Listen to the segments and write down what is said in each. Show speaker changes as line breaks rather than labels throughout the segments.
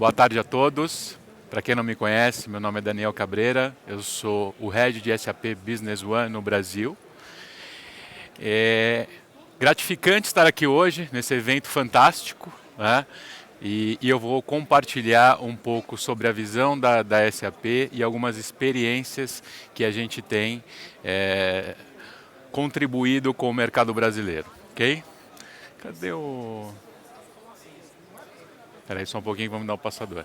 Boa tarde a todos. Para quem não me conhece, meu nome é Daniel Cabreira, eu sou o Head de SAP Business One no Brasil. É gratificante estar aqui hoje, nesse evento fantástico, né? E eu vou compartilhar um pouco sobre a visão da SAP e algumas experiências que a gente tem contribuído com o mercado brasileiro, ok? Cadê o... Espera aí só um pouquinho, vamos dar o passador.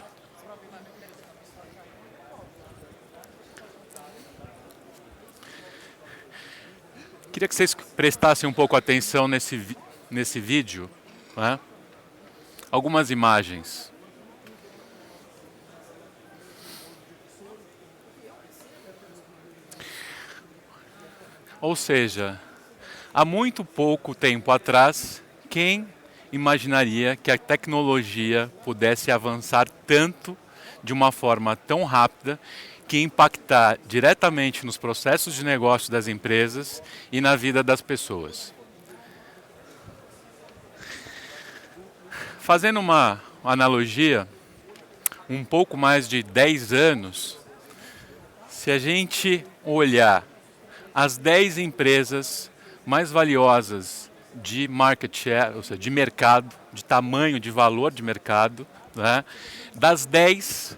Queria que vocês prestassem um pouco atenção nesse vídeo, né? Algumas imagens. Ou seja, há muito pouco tempo atrás, quem imaginaria que a tecnologia pudesse avançar tanto, de uma forma tão rápida, que impactar diretamente nos processos de negócio das empresas e na vida das pessoas. Fazendo uma analogia, um pouco mais de 10 anos, se a gente olhar as 10 empresas mais valiosas de market share, ou seja, de mercado, de tamanho, de valor de mercado, né? Das 10,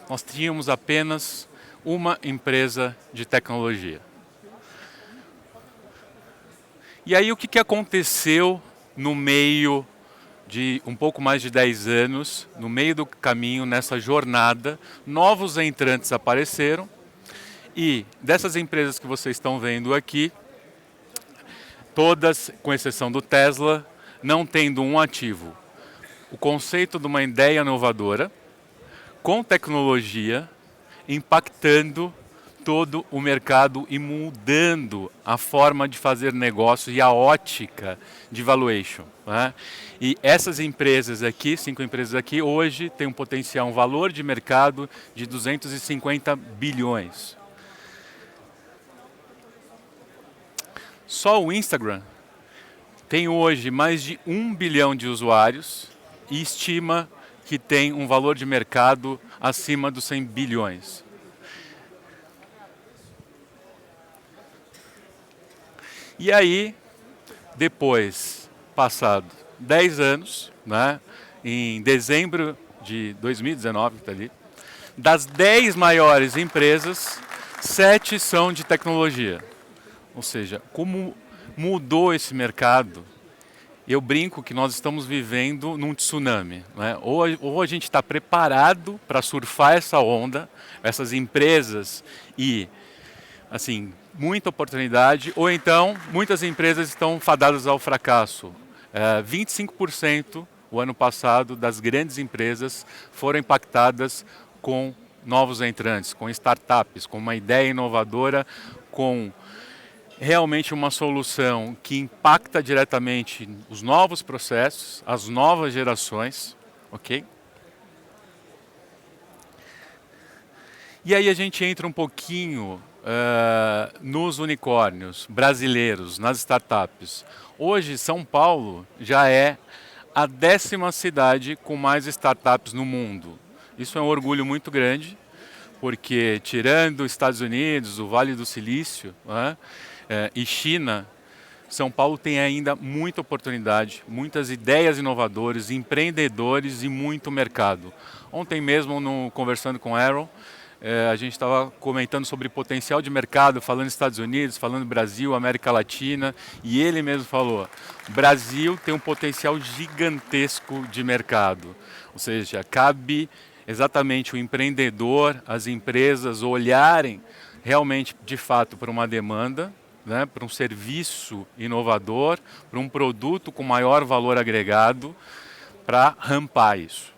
nós tínhamos apenas uma empresa de tecnologia. E aí o que aconteceu no meio de um pouco mais de 10 anos, no meio do caminho, nessa jornada, novos entrantes apareceram e dessas empresas que vocês estão vendo aqui, todas, com exceção do Tesla, não tendo um ativo. O conceito de uma ideia inovadora, com tecnologia, impactando todo o mercado e mudando a forma de fazer negócio e a ótica de valuation, né? E essas empresas aqui, 5 empresas aqui, hoje têm um potencial, um valor de mercado de 250 bilhões. Só o Instagram tem hoje mais de 1 bilhão de usuários e estima que tem um valor de mercado acima dos 100 bilhões. E aí, depois, passado 10 anos, né, em dezembro de 2019, tá ali, das 10 maiores empresas, 7 são de tecnologia. Ou seja, como mudou esse mercado, eu brinco que nós estamos vivendo num tsunami, né? Ou a gente está preparado para surfar essa onda, essas empresas e, assim, muita oportunidade, ou então muitas empresas estão fadadas ao fracasso. 25% o ano passado das grandes empresas foram impactadas com novos entrantes, com startups, com uma ideia inovadora, com realmente uma solução que impacta diretamente os novos processos, as novas gerações, ok? E aí a gente entra um pouquinho nos unicórnios brasileiros, nas startups. Hoje, São Paulo já é a 10ª cidade com mais startups no mundo. Isso é um orgulho muito grande, porque tirando Estados Unidos, o Vale do Silício, né, e China, São Paulo tem ainda muita oportunidade, muitas ideias inovadoras, empreendedores e muito mercado. Ontem mesmo, conversando com o Aaron, a gente estava comentando sobre potencial de mercado, falando Estados Unidos, falando Brasil, América Latina, e ele mesmo falou, Brasil tem um potencial gigantesco de mercado. Ou seja, cabe exatamente o empreendedor, as empresas olharem realmente, de fato, para uma demanda, né, para um serviço inovador, para um produto com maior valor agregado, para rampar isso.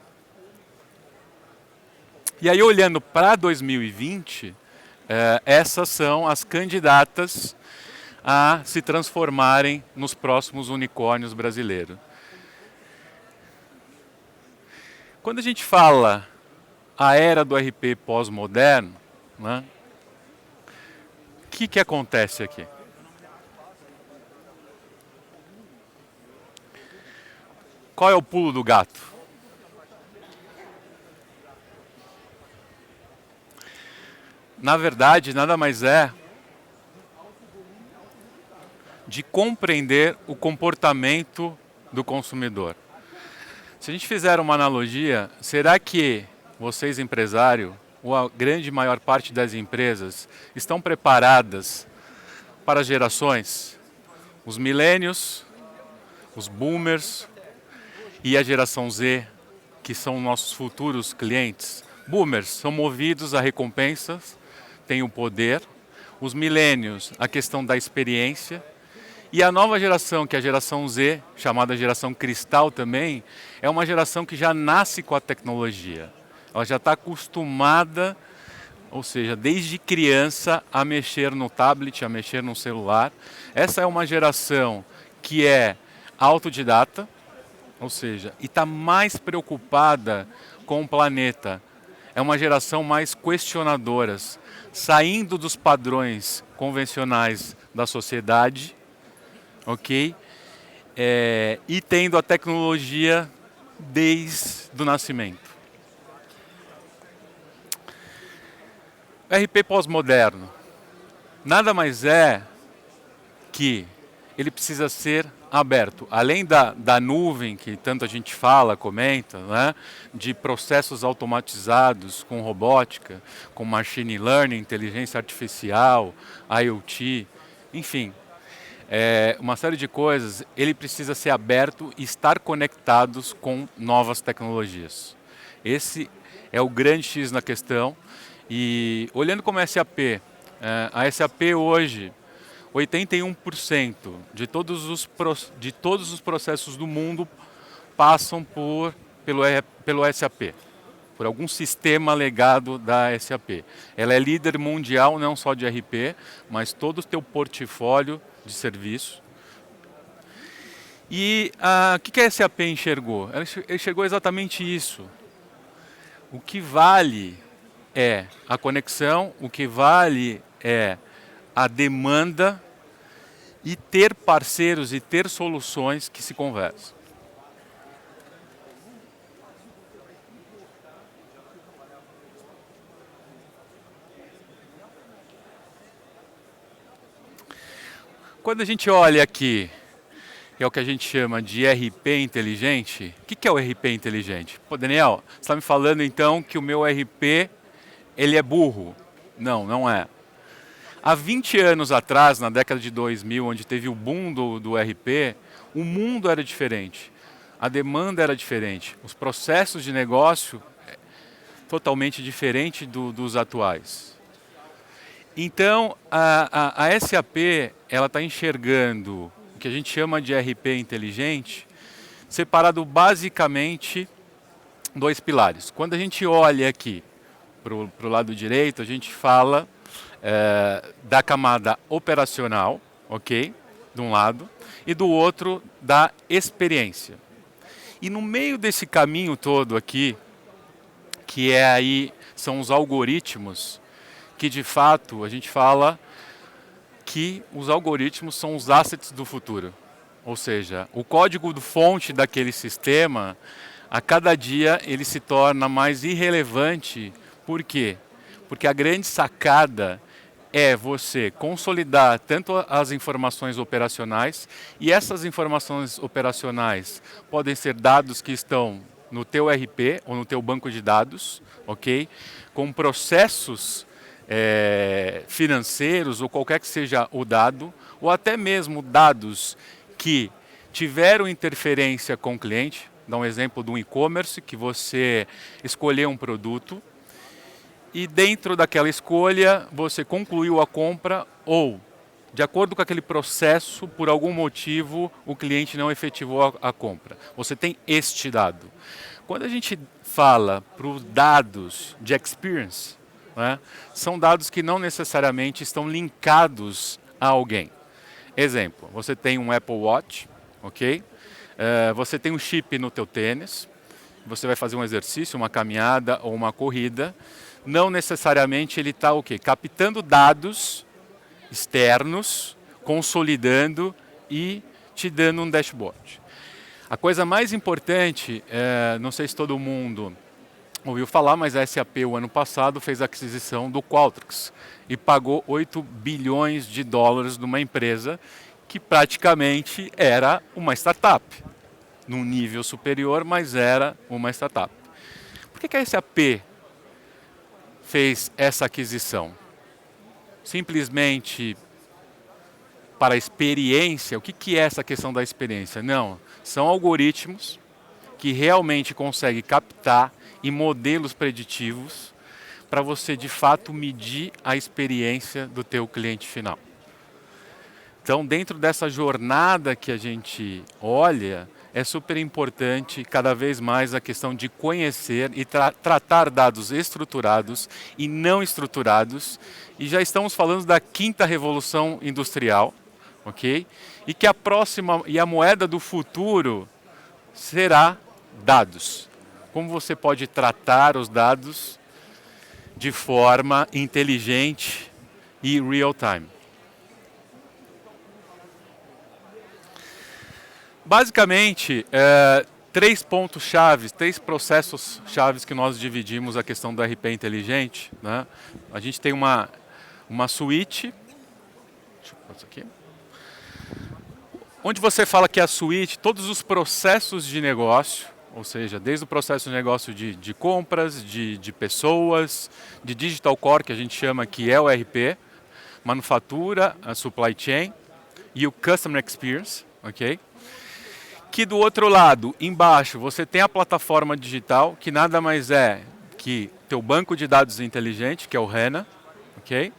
E aí, olhando para 2020, essas são as candidatas a se transformarem nos próximos unicórnios brasileiros. Quando a gente fala a era do RP pós-moderno, né, o que acontece aqui? Qual é o pulo do gato? na verdade, nada mais é de compreender o comportamento do consumidor. Se a gente fizer uma analogia, será que vocês, empresário, ou a grande maior parte das empresas, estão preparadas para as gerações? Os millennials, os boomers e a geração Z, que são nossos futuros clientes. Boomers são movidos a recompensas, têm o poder. Os millennials, a questão da experiência. E a nova geração, que é a geração Z, chamada geração cristal também, é uma geração que já nasce com a tecnologia. Ela já está acostumada, ou seja, desde criança, a mexer no tablet, a mexer no celular. Essa é uma geração que é autodidata, ou seja, e está mais preocupada com o planeta. É uma geração mais questionadora, saindo dos padrões convencionais da sociedade, ok? E tendo a tecnologia desde o nascimento. RP pós-moderno nada mais é que ele precisa ser aberto. Além da nuvem, que tanto a gente fala, comenta, né, de processos automatizados com robótica, com machine learning, inteligência artificial, IoT, enfim, uma série de coisas, ele precisa ser aberto e estar conectados com novas tecnologias. Esse é o grande X na questão. E olhando como SAP, a SAP hoje, 81% de todos os processos do mundo passam pelo SAP, por algum sistema legado da SAP. Ela é líder mundial não só de RP, mas todo o teu portfólio de serviço. E o que a SAP enxergou? Ela enxergou exatamente isso. O que vale é a conexão, o que vale é a demanda e ter parceiros e ter soluções que se conversam. Quando a gente olha aqui, que é o que a gente chama de RP inteligente, o que é o RP inteligente? Pô, Daniel, você está me falando então que o meu RP ele é burro? Não, não é. Há 20 anos atrás, na década de 2000, onde teve o boom do RP, o mundo era diferente, a demanda era diferente, os processos de negócio totalmente diferentes dos atuais. Então, a SAP ela está enxergando o que a gente chama de RP inteligente, separado basicamente dois pilares. Quando a gente olha aqui para o lado direito, a gente fala da camada operacional, ok? De um lado, e do outro da experiência. E no meio desse caminho todo aqui, que são os algoritmos, que de fato a gente fala que os algoritmos são os assets do futuro. Ou seja, o código do fonte daquele sistema, a cada dia ele se torna mais irrelevante. Por quê? Porque a grande sacada é você consolidar tanto as informações operacionais, e essas informações operacionais podem ser dados que estão no teu RP ou no teu banco de dados, ok? Com processos financeiros ou qualquer que seja o dado, ou até mesmo dados que tiveram interferência com o cliente. Dá um exemplo de um e-commerce, que você escolheu um produto e dentro daquela escolha você concluiu a compra ou, de acordo com aquele processo, por algum motivo o cliente não efetivou a compra. Você tem este dado. Quando a gente fala para os dados de experience, né, são dados que não necessariamente estão linkados a alguém. Exemplo, você tem um Apple Watch, ok? Você tem um chip no teu tênis, você vai fazer um exercício, uma caminhada ou uma corrida, não necessariamente ele está o quê? Captando dados externos, consolidando e te dando um dashboard. A coisa mais importante, não sei se todo mundo ouviu falar, mas a SAP o ano passado fez a aquisição do Qualtrics e pagou 8 bilhões de dólares numa empresa que praticamente era uma startup, num nível superior, mas era uma startup. Por que a SAP fez essa aquisição? Simplesmente para a experiência? O que é essa questão da experiência? Não, são algoritmos que realmente conseguem captar e modelos preditivos para você de fato medir a experiência do teu cliente final. Então, dentro dessa jornada que a gente olha, é super importante cada vez mais a questão de conhecer e tratar dados estruturados e não estruturados. E já estamos falando da quinta revolução industrial, ok? E que a próxima e a moeda do futuro será dados. Como você pode tratar os dados de forma inteligente e real time. Basicamente, três pontos chaves, três processos chaves que nós dividimos a questão do RP inteligente, né? A gente tem uma suíte, deixa eu passar aqui, onde você fala que a suíte, todos os processos de negócio, ou seja, desde o processo de negócio de compras, de pessoas, de digital core, que a gente chama que é o RP, manufatura, a supply chain e o customer experience, ok? Que do outro lado, embaixo, você tem a plataforma digital, que nada mais é que teu banco de dados inteligente, que é o HANA, ok?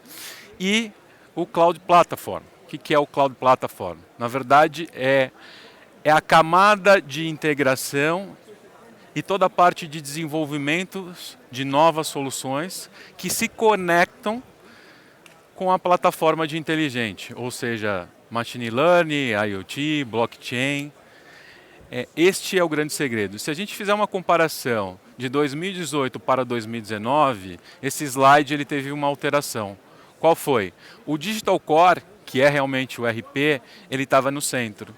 E o Cloud Platform. O que é o Cloud Platform? Na verdade, é a camada de integração e toda a parte de desenvolvimento de novas soluções que se conectam com a plataforma de inteligente, ou seja, Machine Learning, IoT, Blockchain. Este é o grande segredo. Se a gente fizer uma comparação de 2018 para 2019, esse slide ele teve uma alteração. Qual foi? O Digital Core, que é realmente o RP, ele estava no centro.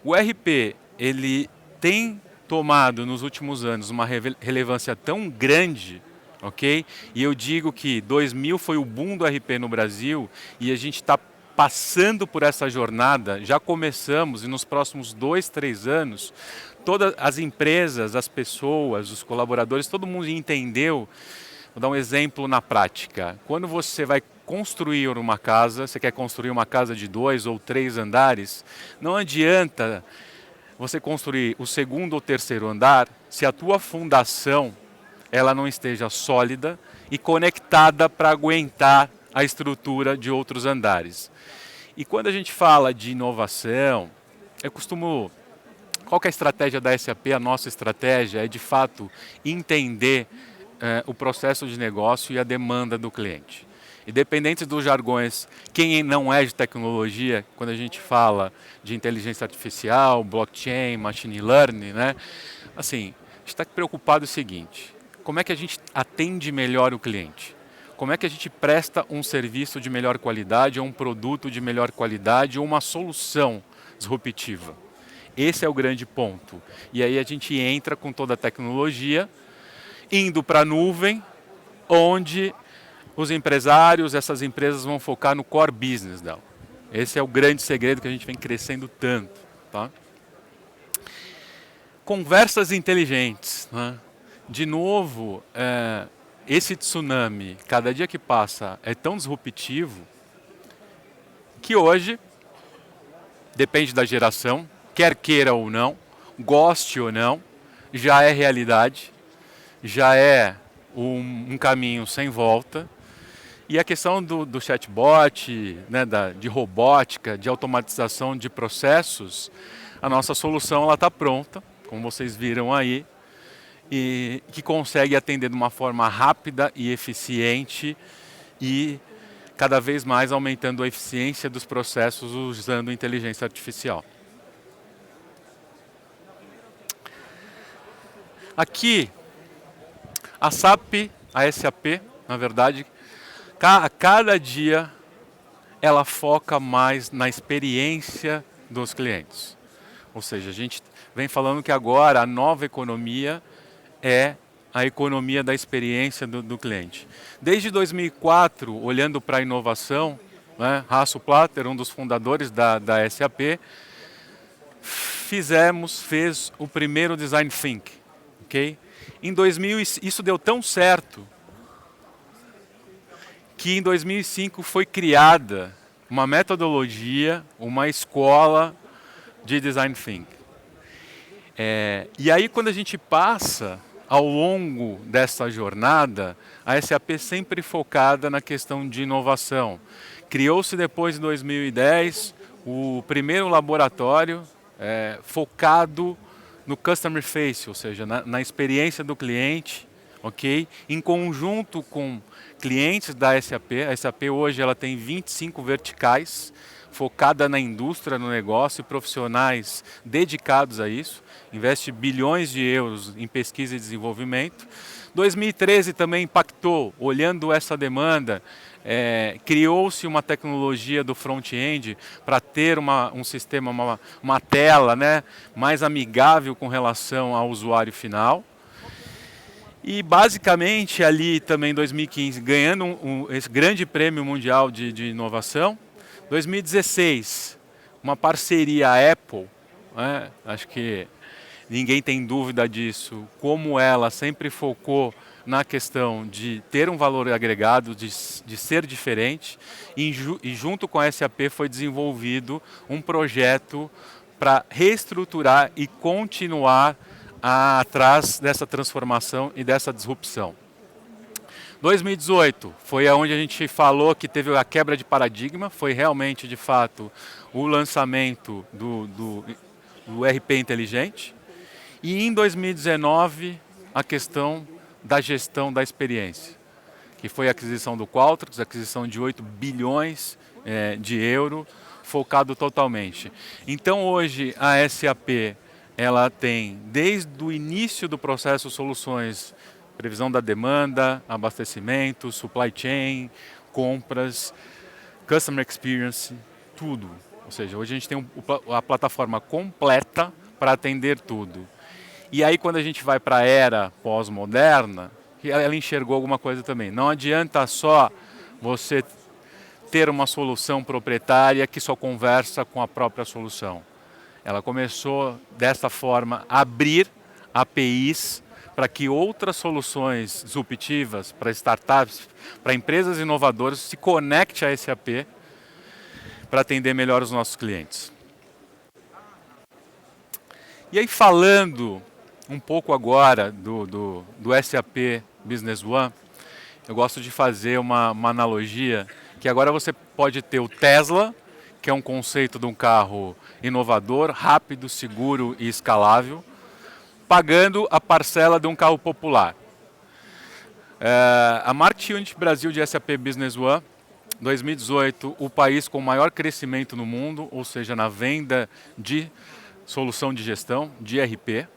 O RP, ele tem tomado nos últimos anos uma relevância tão grande, ok? E eu digo que 2000 foi o boom do RP no Brasil e a gente está passando por essa jornada, já começamos e nos próximos 2, 3 anos, todas as empresas, as pessoas, os colaboradores, todo mundo entendeu. Vou dar um exemplo na prática. Quando você vai construir uma casa, você quer construir uma casa de 2 ou 3 andares, não adianta você construir o segundo ou terceiro andar se a tua fundação ela não esteja sólida e conectada para aguentar a estrutura de outros andares. E quando a gente fala de inovação, eu costumo... Qual que é a estratégia da SAP? A nossa estratégia é, de fato, entender o processo de negócio e a demanda do cliente. Independente dos jargões, quem não é de tecnologia, quando a gente fala de inteligência artificial, blockchain, machine learning, né? Assim, a gente está preocupado com o seguinte: como é que a gente atende melhor o cliente? Como é que a gente presta um serviço de melhor qualidade, ou um produto de melhor qualidade, ou uma solução disruptiva? Esse é o grande ponto. E aí a gente entra com toda a tecnologia, indo para a nuvem, onde os empresários, essas empresas vão focar no core business dela. Esse é o grande segredo que a gente vem crescendo tanto. Tá? Conversas inteligentes. Né? De novo, esse tsunami, cada dia que passa, é tão disruptivo que hoje, depende da geração, quer queira ou não, goste ou não, já é realidade, já é um caminho sem volta. E a questão do chatbot, né, de robótica, de automatização de processos, a nossa solução está pronta, como vocês viram aí, e que consegue atender de uma forma rápida e eficiente e cada vez mais aumentando a eficiência dos processos usando inteligência artificial. Aqui, a SAP, na verdade, a cada dia ela foca mais na experiência dos clientes. Ou seja, a gente vem falando que agora a nova economia é a economia da experiência do cliente. Desde 2004, olhando para a inovação, né, Hasso Platter, um dos fundadores da SAP, fez o primeiro Design Think. Okay? Em 2000, isso deu tão certo que em 2005 foi criada uma metodologia, uma escola de Design Think. E aí quando a gente passa ao longo dessa jornada, a SAP sempre focada na questão de inovação. Criou-se depois, em 2010, o primeiro laboratório focado no Customer Face, ou seja, na experiência do cliente, okay? Em conjunto com clientes da SAP. A SAP hoje ela tem 25 verticais, focada na indústria, no negócio, profissionais dedicados a isso, investe bilhões de euros em pesquisa e desenvolvimento. 2013 também impactou, olhando essa demanda, criou-se uma tecnologia do front-end para ter um sistema, uma tela, né, mais amigável com relação ao usuário final. E basicamente ali também em 2015, ganhando esse grande prêmio mundial de inovação. 2016, uma parceria Apple, né? Acho que ninguém tem dúvida disso, como ela sempre focou na questão de ter um valor agregado, de ser diferente, e junto com a SAP foi desenvolvido um projeto para reestruturar e continuar atrás dessa transformação e dessa disrupção. 2018 foi onde a gente falou que teve a quebra de paradigma, foi realmente, de fato, o lançamento do ERP inteligente. E em 2019, a questão da gestão da experiência, que foi a aquisição do Qualtrics, a aquisição de 8 bilhões de euros, focado totalmente. Então hoje a SAP ela tem, desde o início do processo, soluções, previsão da demanda, abastecimento, supply chain, compras, customer experience, tudo. Ou seja, hoje a gente tem a plataforma completa para atender tudo. E aí quando a gente vai para a era pós-moderna, ela enxergou alguma coisa também. Não adianta só você ter uma solução proprietária que só conversa com a própria solução. Ela começou, dessa forma, a abrir APIs para que outras soluções disruptivas, para startups, para empresas inovadoras, se conectem a SAP para atender melhor os nossos clientes. E aí, falando um pouco agora do SAP Business One, eu gosto de fazer uma analogia, que agora você pode ter o Tesla, que é um conceito de um carro inovador, rápido, seguro e escalável, pagando a parcela de um carro popular. A Market Unit Brasil de SAP Business One, 2018, o país com maior crescimento no mundo, ou seja, na venda de solução de gestão, de ERP.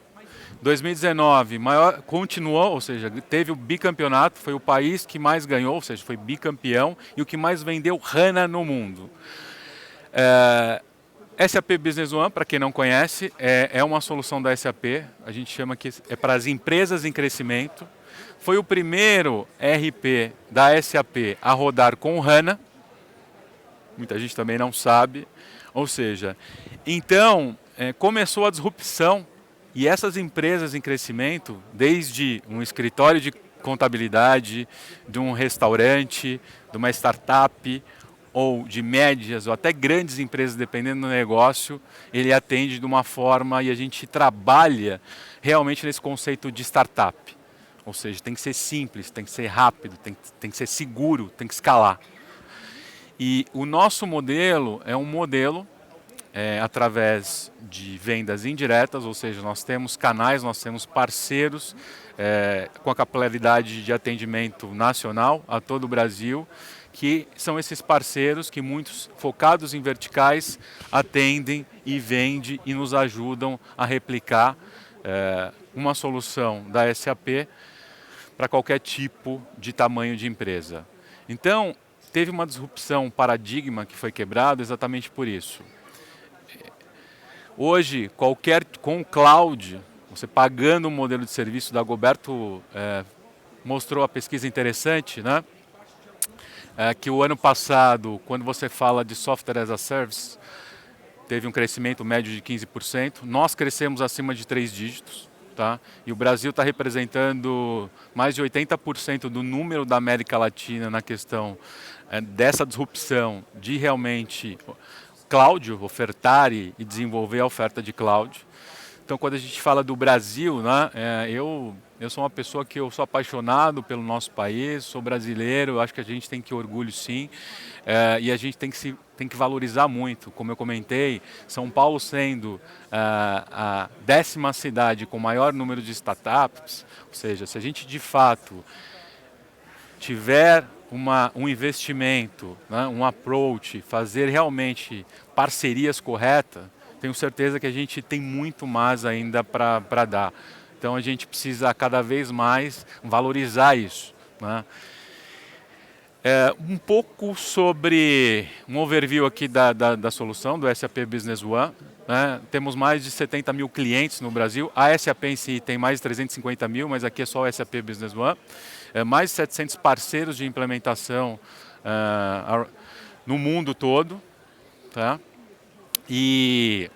2019, continuou, ou seja, teve o bicampeonato, foi o país que mais ganhou, ou seja, foi bicampeão e o que mais vendeu HANA no mundo. SAP Business One, para quem não conhece, é uma solução da SAP, a gente chama que é para as empresas em crescimento. Foi o primeiro ERP da SAP a rodar com HANA, muita gente também não sabe, ou seja, então começou a disrupção e essas empresas em crescimento, desde um escritório de contabilidade, de um restaurante, de uma startup, ou de médias ou até grandes empresas, dependendo do negócio, ele atende de uma forma e a gente trabalha realmente nesse conceito de startup. Ou seja, tem que ser simples, tem que ser rápido, tem que ser seguro, tem que escalar. E o nosso modelo é um modelo através de vendas indiretas, ou seja, nós temos canais, nós temos parceiros com a capilaridade de atendimento nacional a todo o Brasil, que são esses parceiros que muitos focados em verticais atendem e vendem e nos ajudam a replicar uma solução da SAP para qualquer tipo de tamanho de empresa. Então, teve uma disrupção, um paradigma que foi quebrado exatamente por isso. Hoje, com o cloud, ou você pagando um modelo de serviço, da Dagoberto mostrou a pesquisa interessante, né? Que o ano passado, quando você fala de software as a service, teve um crescimento médio de 15%, nós crescemos acima de 3 dígitos, tá? E o Brasil está representando mais de 80% do número da América Latina na questão dessa disrupção de realmente cloud, ofertar e desenvolver a oferta de cloud. Então, quando a gente fala do Brasil, né, eu sou uma pessoa que eu sou apaixonado pelo nosso país, sou brasileiro, acho que a gente tem que orgulho sim, e a gente tem que valorizar muito. Como eu comentei, São Paulo sendo a 10ª cidade com maior número de startups, ou seja, se a gente de fato tiver um investimento, né, um approach, fazer realmente parcerias corretas, tenho certeza que a gente tem muito mais ainda para dar. Então a gente precisa cada vez mais valorizar isso, né? Um pouco sobre um overview aqui da solução do SAP Business One. Né? Temos mais de 70 mil clientes no Brasil. A SAP em si tem mais de 350 mil, mas aqui é só o SAP Business One. Mais de 700 parceiros de implementação no mundo todo. Tá? E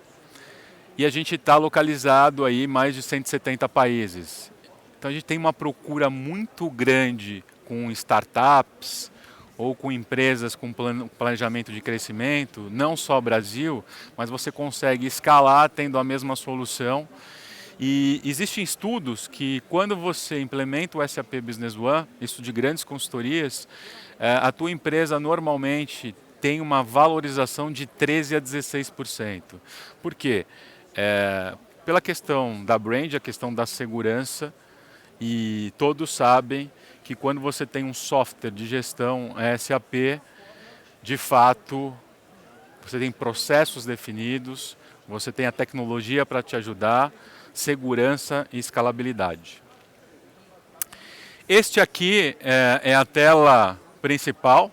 a gente está localizado aí em mais de 170 países. Então a gente tem uma procura muito grande com startups ou com empresas com planejamento de crescimento, não só Brasil, mas você consegue escalar tendo a mesma solução. E existem estudos que quando você implementa o SAP Business One, isso de grandes consultorias, a tua empresa normalmente tem uma valorização de 13% a 16%. Por quê? Pela questão da brand, a questão da segurança, e todos sabem que quando você tem um software de gestão SAP, de fato, você tem processos definidos, você tem a tecnologia para te ajudar, segurança e escalabilidade. Este aqui é a tela principal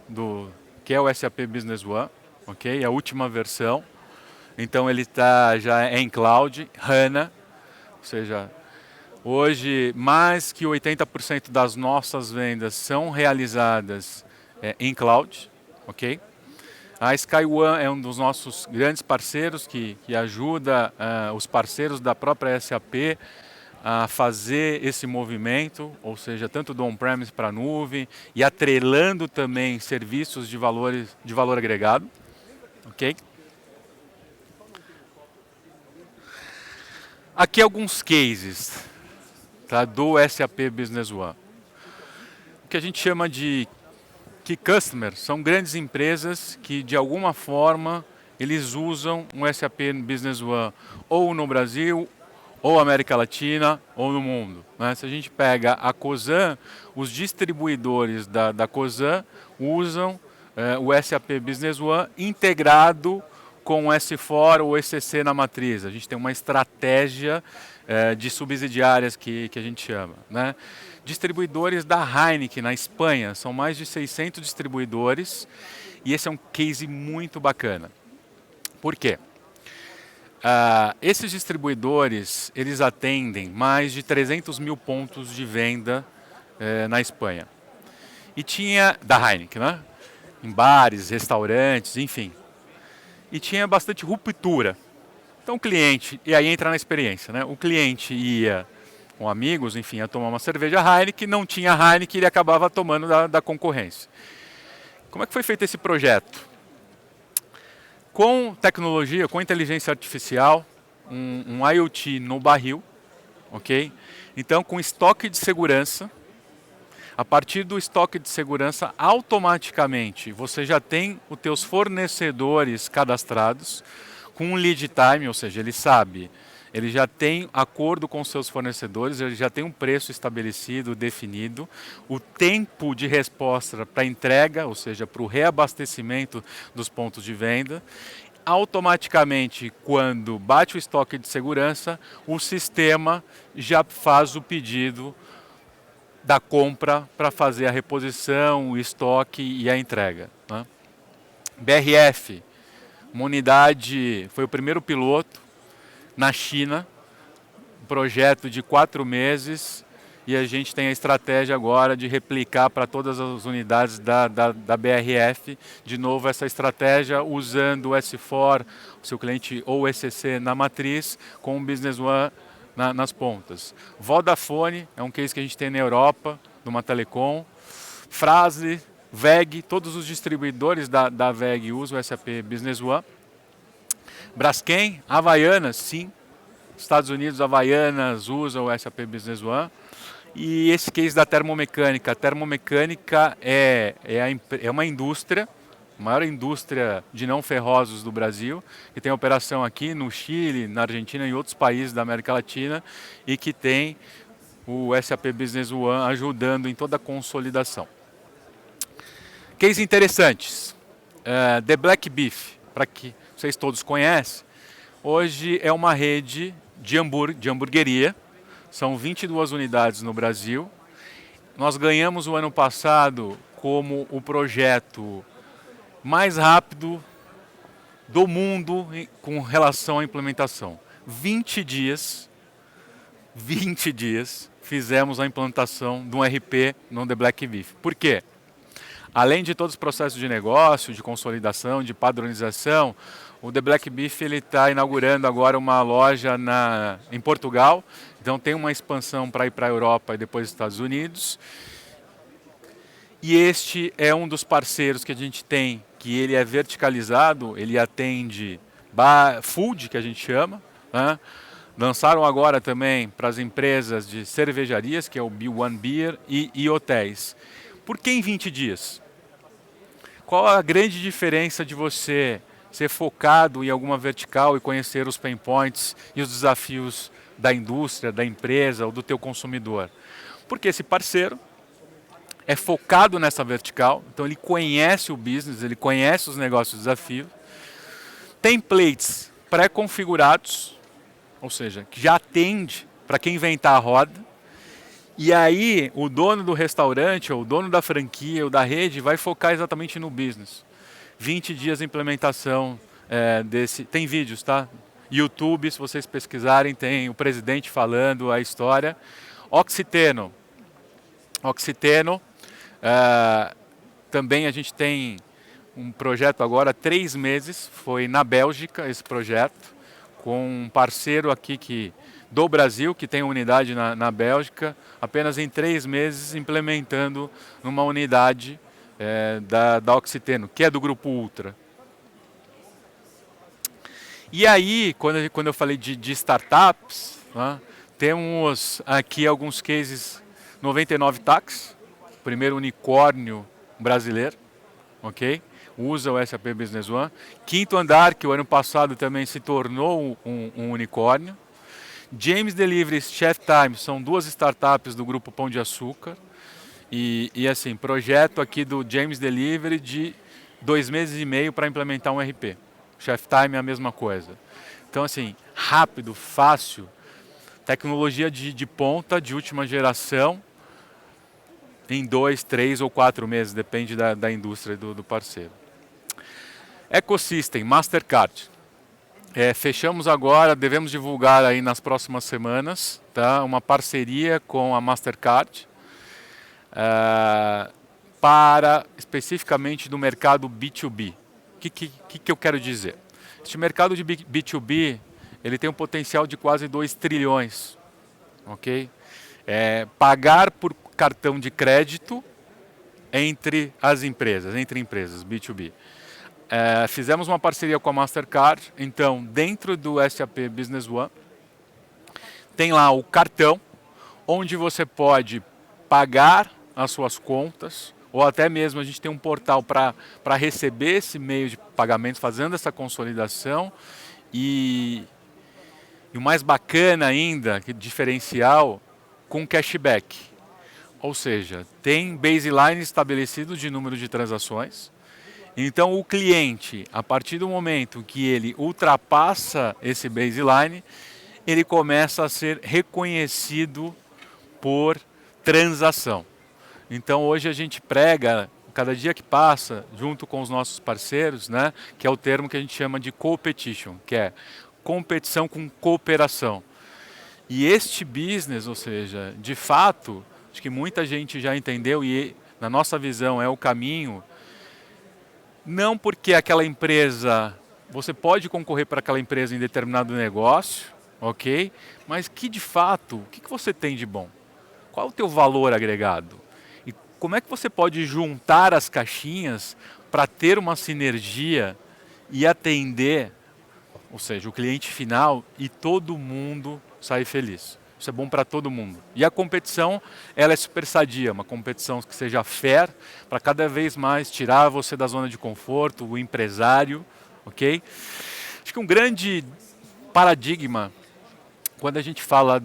que é o SAP Business One, ok? A última versão. Então ele já é em cloud, HANA, ou seja, hoje mais que 80% das nossas vendas são realizadas em cloud, ok? A SkyOne é um dos nossos grandes parceiros que ajuda os parceiros da própria SAP a fazer esse movimento, ou seja, tanto do on-premise para a nuvem e atrelando também serviços de valor agregado, ok? Aqui alguns cases, tá, do SAP Business One. O que a gente chama de Key Customers são grandes empresas que, de alguma forma, eles usam um SAP Business One ou no Brasil, ou América Latina, ou no mundo. Né? Se a gente pega a Cosan, os distribuidores da Cosan usam o SAP Business One integrado com o S4 ou ECC na matriz. A gente tem uma estratégia de subsidiárias que a gente chama. Né? Distribuidores da Heineken na Espanha, são mais de 600 distribuidores e esse é um case muito bacana. Por quê? Esses distribuidores, eles atendem mais de 300 mil pontos de venda na Espanha. E tinha, da Heineken, né? Em bares, restaurantes, enfim. E tinha bastante ruptura. Então o cliente, e aí entra na experiência, né? O cliente ia com amigos, enfim, ia tomar uma cerveja Heineken, não tinha Heineken, ele acabava tomando da concorrência. Como é que foi feito esse projeto? Com tecnologia, com inteligência artificial, um IoT no barril, ok? Então, com estoque de segurança, a partir do estoque de segurança, automaticamente você já tem os teus fornecedores cadastrados com um lead time, ou seja, ele sabe, ele já tem acordo com seus fornecedores, ele já tem um preço estabelecido, definido, o tempo de resposta para entrega, ou seja, para o reabastecimento dos pontos de venda. Automaticamente, quando bate o estoque de segurança, o sistema já faz o pedido da compra para fazer a reposição, o estoque e a entrega. Né? BRF, uma unidade, foi o primeiro piloto na China, projeto de 4 meses e a gente tem a estratégia agora de replicar para todas as unidades da BRF, de novo essa estratégia usando o S4, o seu cliente ou o ECC na matriz, com o Business One nas pontas. Vodafone é um case que a gente tem na Europa, numa telecom. Frasle, VEG, todos os distribuidores da VEG usam o SAP Business One. Braskem, Havaianas, sim. Estados Unidos, Havaianas usam o SAP Business One. E esse case da termomecânica. A termomecânica é uma indústria, a maior indústria de não ferrosos do Brasil, que tem operação aqui no Chile, na Argentina e em outros países da América Latina, e que tem o SAP Business One ajudando em toda a consolidação. Cases interessantes. The Black Beef, para que vocês todos conhecem, hoje é uma rede de hamburgueria. São 22 unidades no Brasil. Nós ganhamos o ano passado como o projeto mais rápido do mundo com relação à implementação. 20 dias fizemos a implantação de um RP no The Black Beef. Por quê? Além de todos os processos de negócio, de consolidação, de padronização, o The Black Beef está inaugurando agora uma loja em Portugal. Então tem uma expansão para ir para a Europa e depois os Estados Unidos. E este é um dos parceiros que a gente tem, que ele é verticalizado, ele atende food, que a gente chama, né? Lançaram agora também para as empresas de cervejarias, que é o B1 Beer, e hotéis. Por que em 20 dias? Qual a grande diferença de você ser focado em alguma vertical e conhecer os pain points e os desafios da indústria, da empresa ou do teu consumidor? Porque esse parceiro é focado nessa vertical, então ele conhece o business, ele conhece os negócios e desafios, templates pré-configurados, ou seja, que já atende para quem inventar a roda, e aí o dono do restaurante, ou o dono da franquia, ou da rede, vai focar exatamente no business. 20 dias de implementação desse... Tem vídeos, tá? YouTube, se vocês pesquisarem, tem o presidente falando a história. Oxiteno. Também a gente tem um projeto agora, 3 meses, foi na Bélgica esse projeto, com um parceiro aqui do Brasil, que tem unidade na Bélgica, apenas em 3 meses implementando numa unidade da Oxiteno, que é do Grupo Ultra. E aí, quando eu falei de startups, né, temos aqui alguns cases, 99 Tax, primeiro unicórnio brasileiro, ok? Usa o SAP Business One. Quinto Andar, que o ano passado também se tornou um unicórnio. James Delivery e Chef Time são 2 startups do Grupo Pão de Açúcar. E assim, projeto aqui do James Delivery de 2 meses e meio para implementar um RP. Chef Time é a mesma coisa. Então assim, rápido, fácil, tecnologia de ponta, de última geração, em 2, 3 ou 4 meses, depende da indústria do parceiro. Ecosystem, Mastercard. Fechamos agora, devemos divulgar aí nas próximas semanas, tá? Uma parceria com a Mastercard para especificamente do mercado B2B. O que eu quero dizer? Este mercado de B2B, ele tem um potencial de quase 2 trilhões, ok? Pagar por cartão de crédito entre empresas B2B. Fizemos uma parceria com a Mastercard, então dentro do SAP Business One tem lá o cartão, onde você pode pagar as suas contas, ou até mesmo a gente tem um portal para receber esse meio de pagamento, fazendo essa consolidação, e o mais bacana ainda, que diferencial, com cashback. Ou seja, tem baseline estabelecido de número de transações. Então o cliente, a partir do momento que ele ultrapassa esse baseline, ele começa a ser reconhecido por transação. Então hoje a gente prega, cada dia que passa, junto com os nossos parceiros, né, que é o termo que a gente chama de competition, que é competição com cooperação. E este business, ou seja, de fato, acho que muita gente já entendeu e na nossa visão é o caminho, não porque aquela empresa, você pode concorrer para aquela empresa em determinado negócio, ok? Mas que de fato, o que você tem de bom? Qual é o teu valor agregado? E como é que você pode juntar as caixinhas para ter uma sinergia e atender, ou seja, o cliente final e todo mundo sair feliz? Isso é bom para todo mundo. E a competição, ela é super sadia, uma competição que seja fair, para cada vez mais tirar você da zona de conforto, o empresário, ok? Acho que um grande paradigma, quando a gente fala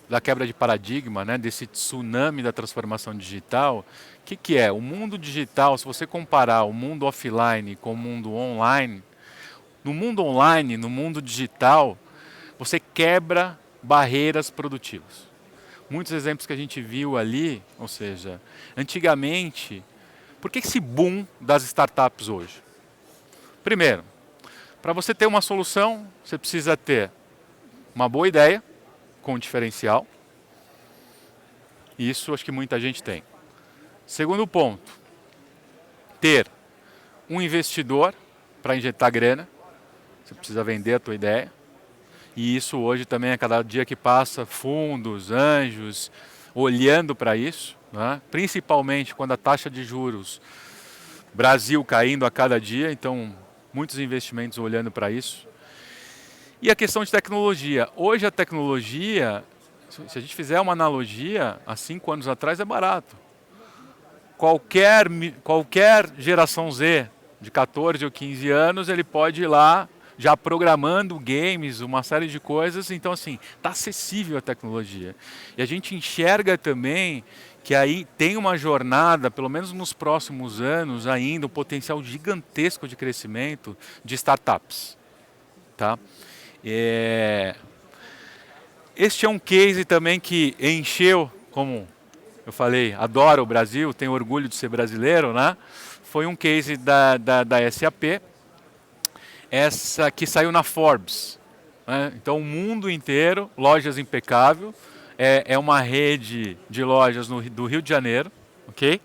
da quebra de paradigma, né, desse tsunami da transformação digital, o que é? O mundo digital, se você comparar o mundo offline com o mundo online, no mundo online, no mundo digital, você quebra barreiras produtivas. Muitos exemplos que a gente viu ali, ou seja, antigamente, por que esse boom das startups hoje? Primeiro, para você ter uma solução, você precisa ter uma boa ideia, com diferencial. Isso acho que muita gente tem. Segundo ponto, ter um investidor para injetar grana. Você precisa vender a tua ideia. E isso hoje também, a cada dia que passa, fundos, anjos, olhando para isso, né? Principalmente quando a taxa de juros, Brasil caindo a cada dia, então muitos investimentos olhando para isso. E a questão de tecnologia. Hoje a tecnologia, se a gente fizer uma analogia, há 5 anos atrás é barato. Qualquer geração Z de 14 ou 15 anos, ele pode ir lá já programando games, uma série de coisas. Então, assim, está acessível a tecnologia. E a gente enxerga também que aí tem uma jornada, pelo menos nos próximos anos ainda, um potencial gigantesco de crescimento de startups. Tá? Este é um case também que encheu, como eu falei, adoro o Brasil, tenho orgulho de ser brasileiro, né? Foi um case da SAP, essa que saiu na Forbes. Né? Então, o mundo inteiro, lojas impecável, é uma rede de lojas do Rio de Janeiro, ok?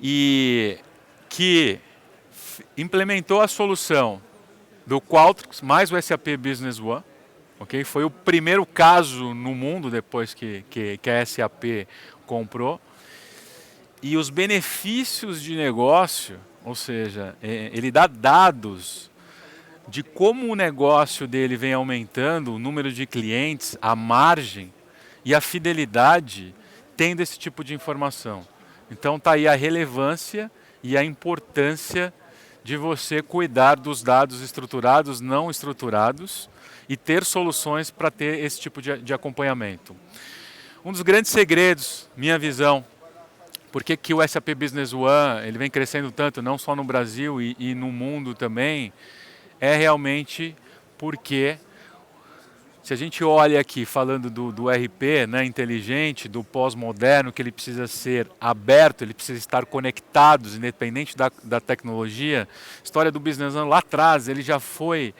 E que implementou a solução do Qualtrics mais o SAP Business One. Okay? Foi o primeiro caso no mundo depois que a SAP comprou. E os benefícios de negócio, ou seja, ele dá dados de como o negócio dele vem aumentando, o número de clientes, a margem e a fidelidade tendo esse tipo de informação. Então está aí a relevância e a importância de você cuidar dos dados estruturados, não estruturados, e ter soluções para ter esse tipo de acompanhamento. Um dos grandes segredos, minha visão, por que o SAP Business One ele vem crescendo tanto, não só no Brasil e no mundo também, é realmente porque, se a gente olha aqui falando do RP, né, inteligente, do pós-moderno, que ele precisa ser aberto, ele precisa estar conectado, independente da tecnologia, a história do Business One lá atrás, ele já foi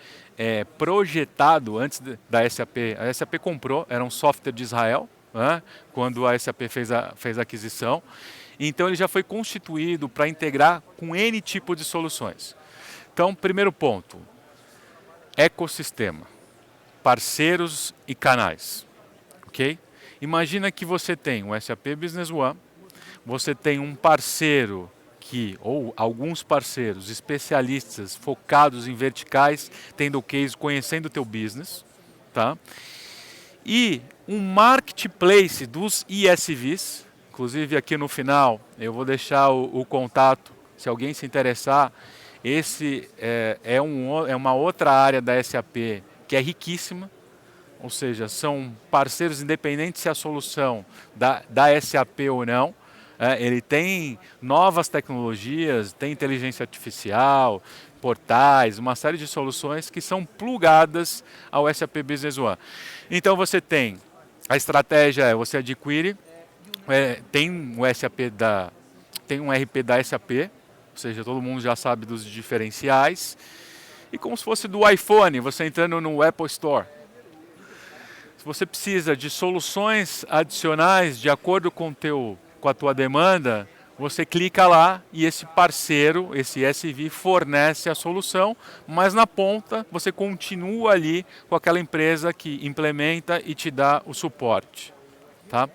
projetado antes da SAP. A SAP comprou, era um software de Israel, né, quando a SAP fez a aquisição. Então ele já foi constituído para integrar com N tipo de soluções. Então, primeiro ponto, ecossistema, parceiros e canais. Ok? Imagina que você tem o SAP Business One, você tem um parceiro ou alguns parceiros especialistas focados em verticais, tendo o case, conhecendo o teu business, tá? E um marketplace dos ISVs, inclusive aqui no final eu vou deixar o contato, se alguém se interessar, esse é uma outra área da SAP que é riquíssima, ou seja, são parceiros independentes se a solução da SAP ou não. Ele tem novas tecnologias, tem inteligência artificial, portais, uma série de soluções que são plugadas ao SAP Business One. Então você tem a estratégia, você adquire, tem um RP da SAP, ou seja, todo mundo já sabe dos diferenciais, e como se fosse do iPhone, você entrando no Apple Store. Se você precisa de soluções adicionais de acordo com a tua demanda, você clica lá e esse parceiro, esse SV, fornece a solução, mas na ponta você continua ali com aquela empresa que implementa e te dá o suporte. Tá?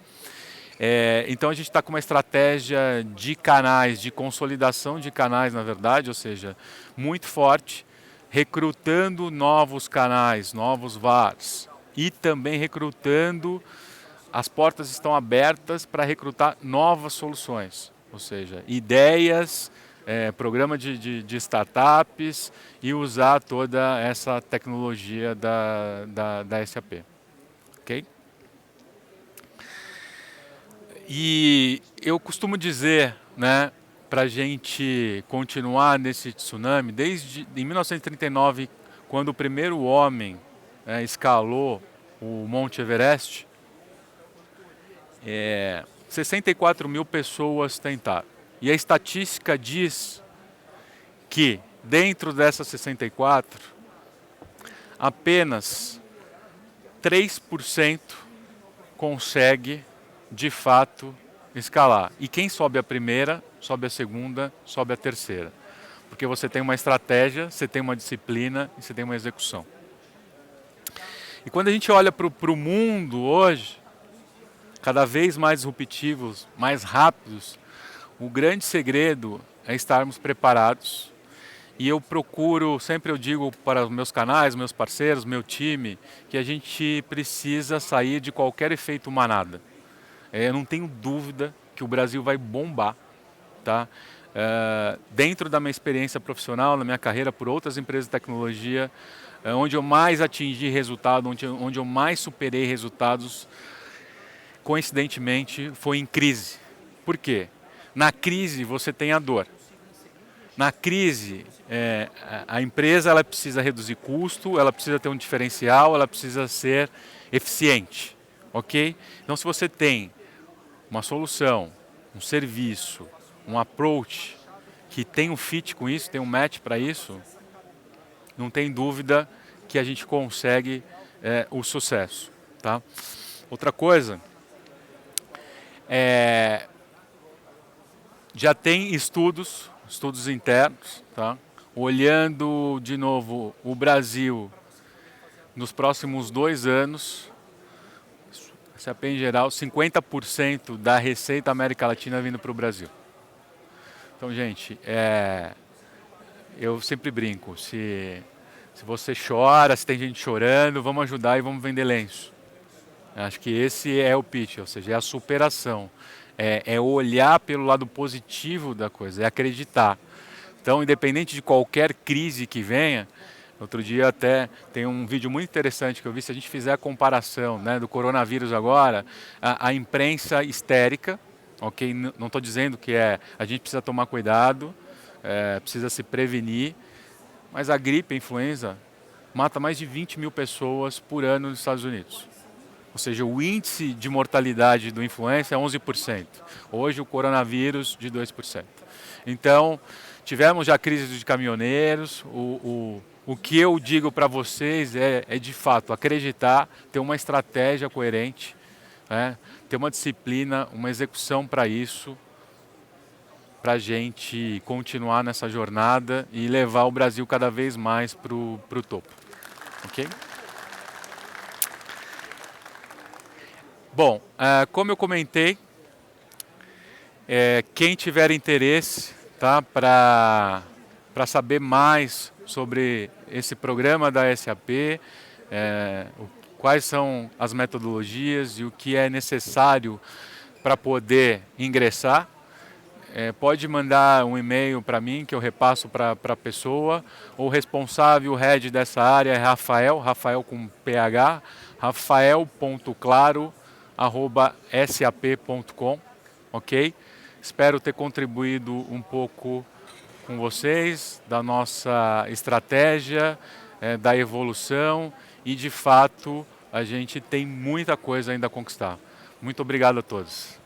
Então a gente está com uma estratégia de canais, de consolidação de canais, na verdade, ou seja, muito forte, recrutando novos canais, novos VARs e também recrutando, as portas estão abertas para recrutar novas soluções, ou seja, ideias, programa de startups e usar toda essa tecnologia da SAP. Ok? E eu costumo dizer, né, para a gente continuar nesse tsunami, desde em 1939, quando o primeiro homem escalou o Monte Everest, 64 mil pessoas tentaram. E a estatística diz que dentro dessas 64, apenas 3% consegue de fato escalar. E quem sobe a primeira, sobe a segunda, sobe a terceira. Porque você tem uma estratégia, você tem uma disciplina e você tem uma execução. E quando a gente olha para o mundo hoje, cada vez mais disruptivos, mais rápidos, o grande segredo é estarmos preparados. E eu procuro, sempre eu digo para os meus canais, meus parceiros, meu time, que a gente precisa sair de qualquer efeito manada. Eu não tenho dúvida que o Brasil vai bombar, tá? Dentro da minha experiência profissional, na minha carreira por outras empresas de tecnologia, onde eu mais atingi resultado, onde eu mais superei resultados, coincidentemente, foi em crise. Por quê? Na crise você tem a dor. Na crise, a empresa ela precisa reduzir custo, ela precisa ter um diferencial, ela precisa ser eficiente, ok? Então, se você tem uma solução, um serviço, um approach que tem um fit com isso, tem um match para isso, não tem dúvida que a gente consegue o sucesso. Tá? Outra coisa, já tem estudos internos, tá? Olhando de novo o Brasil nos próximos 2 anos, SAP em geral, 50% da receita da América Latina vindo para o Brasil. Então, gente, eu sempre brinco, se você chora, se tem gente chorando, vamos ajudar e vamos vender lenço. Acho que esse é o pitch, ou seja, é a superação. É olhar pelo lado positivo da coisa, é acreditar. Então, independente de qualquer crise que venha, outro dia até tem um vídeo muito interessante que eu vi, se a gente fizer a comparação, né, do coronavírus agora, a imprensa histérica, ok? Não estou dizendo que a gente precisa tomar cuidado, precisa se prevenir, mas a gripe, a influenza, mata mais de 20 mil pessoas por ano nos Estados Unidos. Ou seja, o índice de mortalidade do influenza é 11%. Hoje o coronavírus de 2%. Então, tivemos já crise de caminhoneiros. O que eu digo para vocês é de fato acreditar, ter uma estratégia coerente, ter uma disciplina, uma execução para isso, para a gente continuar nessa jornada e levar o Brasil cada vez mais para o topo. Ok? Bom, como eu comentei, quem tiver interesse, tá, para saber mais sobre esse programa da SAP, quais são as metodologias e o que é necessário para poder ingressar, pode mandar um e-mail para mim que eu repasso para a pessoa. O responsável, o head dessa área é Rafael com PH, rafael.claro@sap.com, ok? Espero ter contribuído um pouco com vocês da nossa estratégia, da evolução e de fato a gente tem muita coisa ainda a conquistar. Muito obrigado a todos.